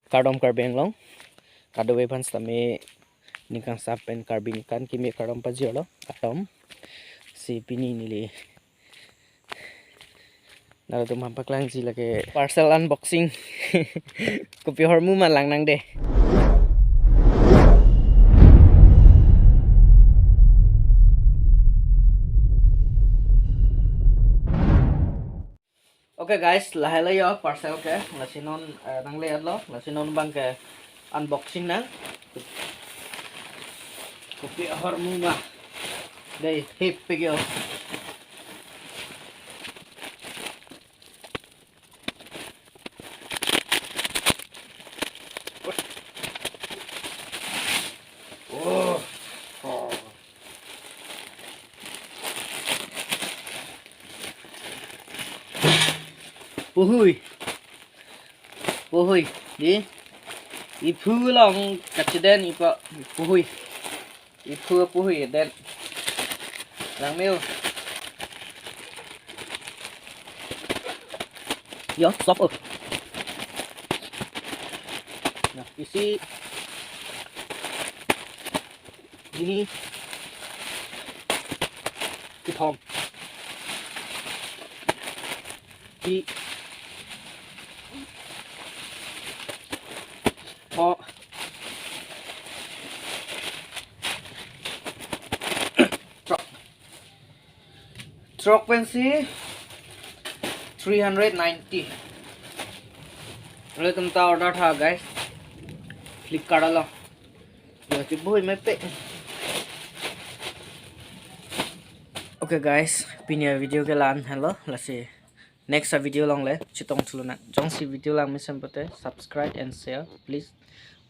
kardom karbeng long kado wepan stame nikang sapen karbing kan kimi kardom pajio lo kardom si pini nili nalo tum hampak lang ji lage parcel unboxing kopi hormu man lang nang de. Okay guys, lahai yo parcel ke lasinon nang le adlo lasinon bang ke unboxing nang kopi hormu ma dei hip pigyo. Oh. Puhui di ipu long kaciden ipa puhui den lang mil yo stop nah isi ini hitam di truck pensi 390 Lalu tumta order tha guys Flipkart lo yo chiboy mai pe. Okay guys pinya video ke lan hello lasi next video long le chitong chuluna jong si video lang mission pote subscribe and share please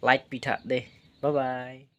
like pitha de bye bye.